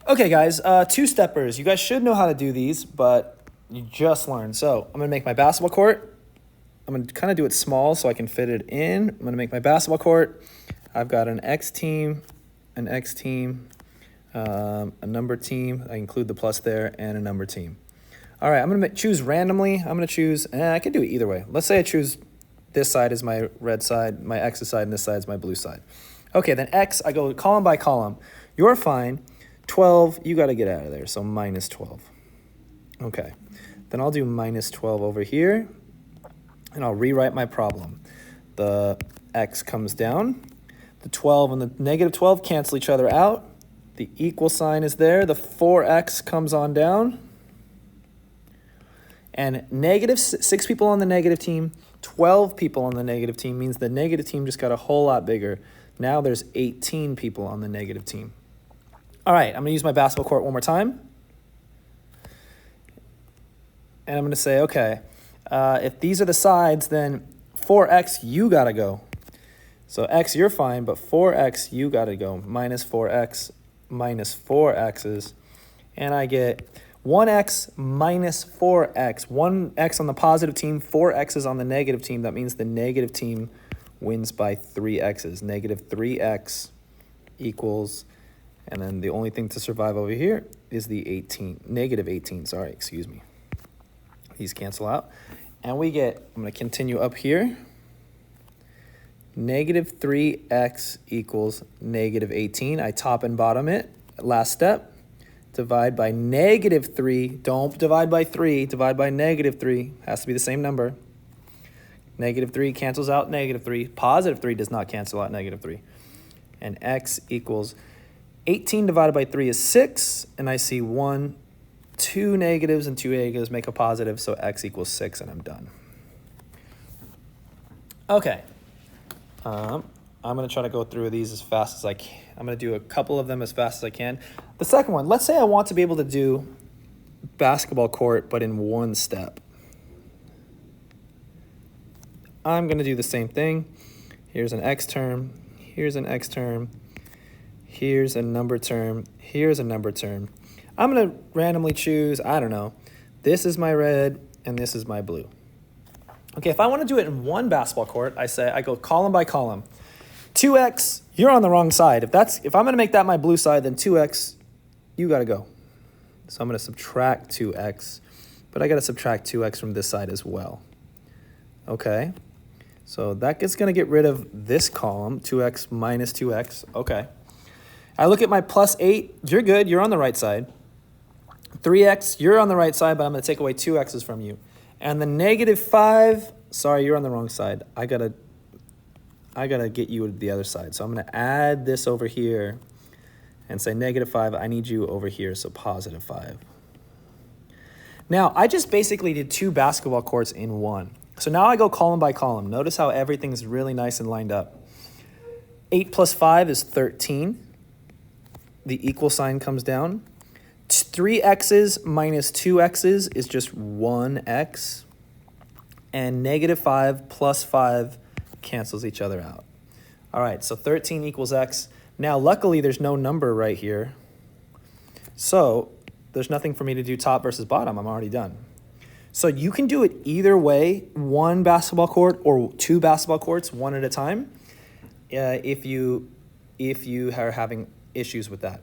Okay, guys, two-steppers. You guys should know how to do these, but you just learned. So I'm going to make my basketball court. I'm going to kind of do it small so I can fit it in. I'm going to make my basketball court. I've got an X team, an X team, a number team. I include the plus there, and a number team. All right, I'm going to choose randomly. I'm going to choose, I can do it either way. Let's say I choose this side is my red side, my X side, and this side is my blue side. Okay, then X, I go column by column. You're fine. 12, you got to get out of there, so minus 12. Okay, then I'll do minus 12 over here, and I'll rewrite my problem. The X comes down. The 12 and the negative 12 cancel each other out. The equal sign is there. The 4X comes on down. And negative 6 people on the negative team, 12 people on the negative team means the negative team just got a whole lot bigger. Now there's 18 people on the negative team. All right, I'm going to use my basketball court one more time. And I'm going to say, okay, if these are the sides, then 4X, you got to go. So X, you're fine, but 4X, you got to go. Minus 4X, minus 4X's. And I get 1X minus 4X. 1X on the positive team, 4X's on the negative team. That means the negative team wins by 3X's. Negative 3X equals, and then the only thing to survive over here is the 18, negative 18, sorry, excuse me. These cancel out. And we get, I'm going to continue up here. Negative 3X equals negative 18. I top and bottom it. Last step. Divide by negative 3. Don't divide by 3. Divide by negative 3. Has to be the same number. Negative 3 cancels out negative 3. Positive 3 does not cancel out negative 3. And X equals 18 divided by 3 is 6. And I see 1, 2 negatives, and 2 negatives make a positive. So X equals 6, and I'm done. Okay. I'm going to try to go through these as fast as I can. I'm going to do a couple of them as fast as I can. The second one, let's say I want to be able to do basketball court, but in one step. I'm going to do the same thing. Here's an X term. Here's an X term. Here's a number term. Here's a number term. I'm going to randomly choose, I don't know, this is my red and this is my blue. Okay, if I want to do it in one basketball court, I go column by column. 2X, you're on the wrong side. If I'm going to make that my blue side, then 2X, you got to go. So I'm going to subtract 2X, but I got to subtract 2X from this side as well. Okay, so that's going to get rid of this column, 2X minus 2X. Okay. I look at my plus 8. You're good. You're on the right side. 3X, you're on the right side, but I'm going to take away 2X's from you. And the negative 5, sorry, you're on the wrong side. I gotta get you to the other side. So I'm going to add this over here and say negative 5. I need you over here, so positive 5. Now, I just basically did 2 basketball courts in one. So now I go column by column. Notice how everything's really nice and lined up. 8 plus 5 is 13. The equal sign comes down. 3X's minus 2X's is just 1X. And negative 5 plus 5 cancels each other out. All right, so 13 equals X. Now, luckily, there's no number right here. So there's nothing for me to do top versus bottom. I'm already done. So you can do it either way, one basketball court or 2 basketball courts, one at a time, if you are having issues with that.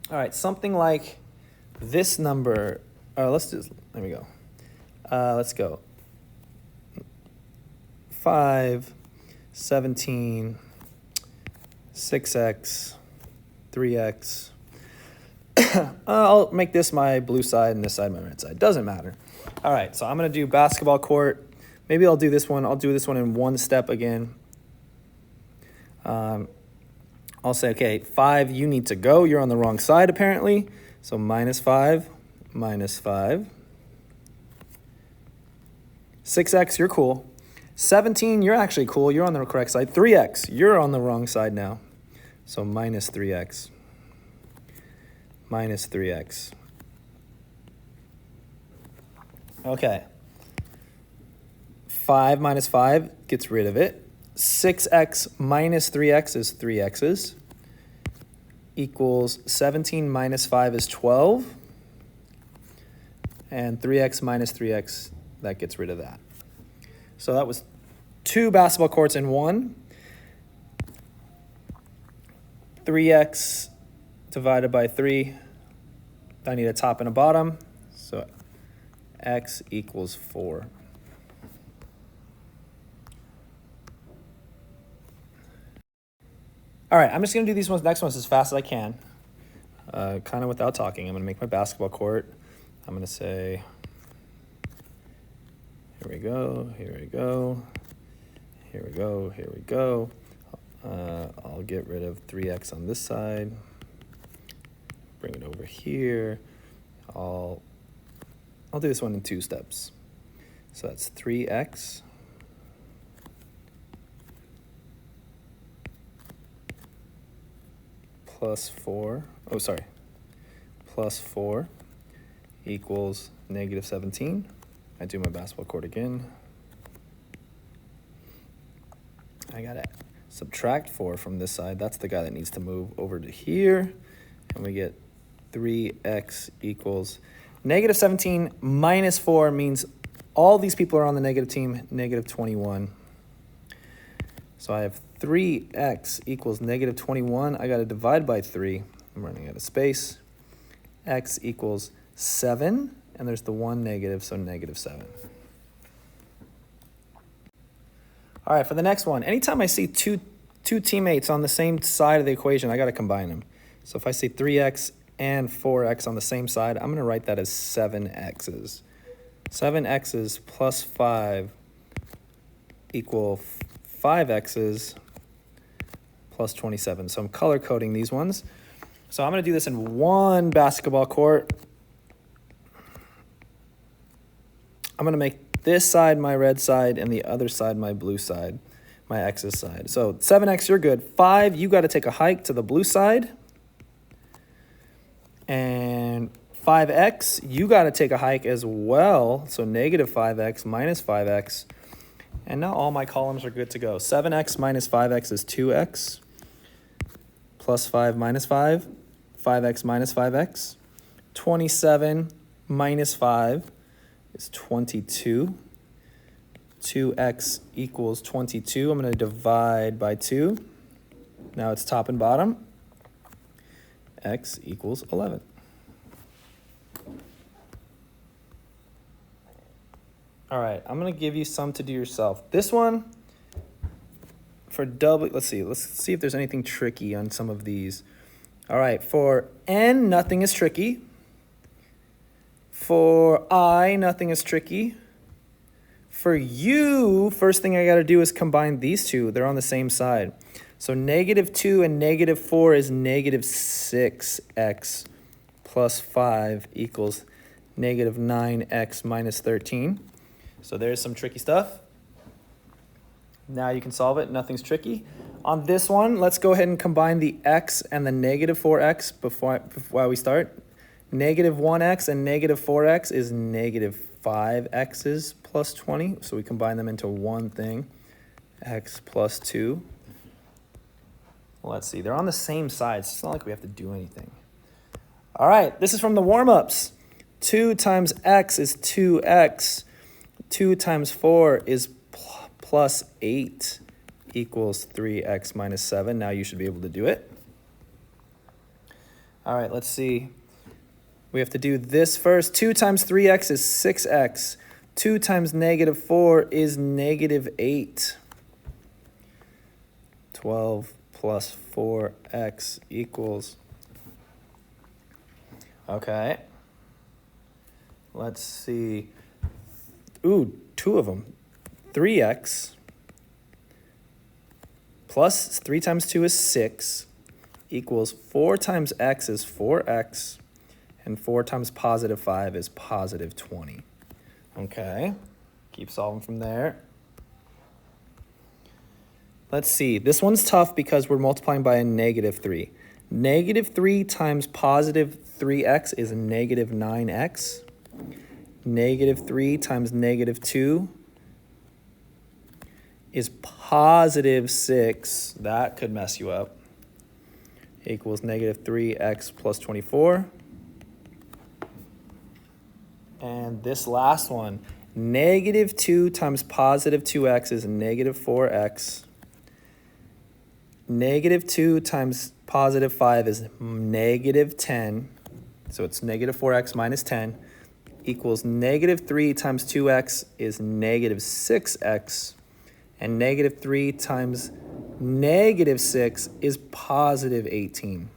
All right, something like this number. There we go. Let's go. 5, 17, 6X, 3X. I'll make this my blue side and this side my red side. Doesn't matter. All right, so I'm going to do basketball court. Maybe I'll do this one. I'll do this one in one step again. I'll say, okay, 5, you need to go. You're on the wrong side, apparently. So minus 5, minus 5. 6X, you're cool. 17, you're actually cool. You're on the correct side. 3X, you're on the wrong side now. So minus 3X. Minus 3X. Okay. 5 minus 5 gets rid of it. 6X minus 3X is 3X's. equals 17 minus 5 is 12. And 3x minus 3x, that gets rid of that. So that was 2 basketball courts in one. 3x divided by 3. I need a top and a bottom. So x equals 4. All right, I'm just going to do these next ones as fast as I can, kind of without talking. I'm going to make my basketball court. I'm going to say, here we go, here we go, here we go, here we go. I'll get rid of 3x on this side, bring it over here. I'll do this one in 2 steps. So that's 3x plus 4, plus 4 equals negative 17. I do my basketball court again. I gotta subtract 4 from this side. That's the guy that needs to move over to here. And we get 3x equals negative 17 minus 4 means all these people are on the negative team, negative 21. So I have 3x equals negative 21. I got to divide by 3. I'm running out of space. X equals 7, and there's the 1 negative, so negative 7. All right, for the next one, anytime I see two teammates on the same side of the equation, I got to combine them. So if I see 3x and 4x on the same side, I'm going to write that as 7x's. 7x's plus 5 equal 5x's plus 27. So I'm color coding these ones. So I'm going to do this in one basketball court. I'm going to make this side my red side and the other side my blue side, my x's side. So 7x, you're good. 5, you got to take a hike to the blue side. And 5x, you got to take a hike as well. So negative 5x minus 5x. And now all my columns are good to go. 7x minus 5x is 2x. Plus 5 minus 5. 5x minus 5x. 27 minus 5 is 22. 2x equals 22. I'm going to divide by 2. Now it's top and bottom. X equals 11. All right, I'm going to give you some to do yourself. This one, for double, let's see if there's anything tricky on some of these. All right, for n, nothing is tricky. For I, nothing is tricky. For u, first thing I got to do is combine these two. They're on the same side. So negative 2 and negative 4 is negative 6x plus 5 equals negative 9x minus 13. So there's some tricky stuff. Now you can solve it. Nothing's tricky. On this one, let's go ahead and combine the x and the negative 4x while we start. Negative 1x and negative 4x is negative 5x's plus 20. So we combine them into one thing, x plus 2. Let's see, they're on the same side, so it's not like we have to do anything. All right, this is from the warm-ups. 2 times x is 2x. 2 times 4 is plus 8 equals 3x minus 7. Now you should be able to do it. All right, let's see. We have to do this first. 2 times 3x is 6x. 2 times negative 4 is negative 8. 12 plus 4x equals. Okay. Let's see. Ooh, 2 of them. 3x plus 3 times 2 is 6 equals 4 times x is 4x, and 4 times positive 5 is positive 20. Okay, keep solving from there. Let's see, this one's tough because we're multiplying by a negative 3. Negative 3 times positive 3x is negative 9x. Negative 3 times negative 2 is positive 6. That could mess you up. equals negative 3x plus 24. And this last one, negative 2 times positive 2x is negative 4x. Negative 2 times positive 5 is negative 10. So it's negative 4x minus 10 equals negative 3 times 2x is negative 6x. And negative 3 times negative 6 is positive 18.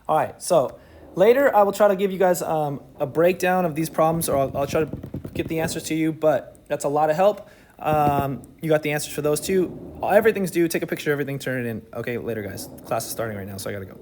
All right, so later I will try to give you guys a breakdown of these problems, or I'll try to get the answers to you, but that's a lot of help. You got the answers for those two. Everything's due. Take a picture of everything, turn it in. Okay, later, guys. Class is starting right now, so I got to go.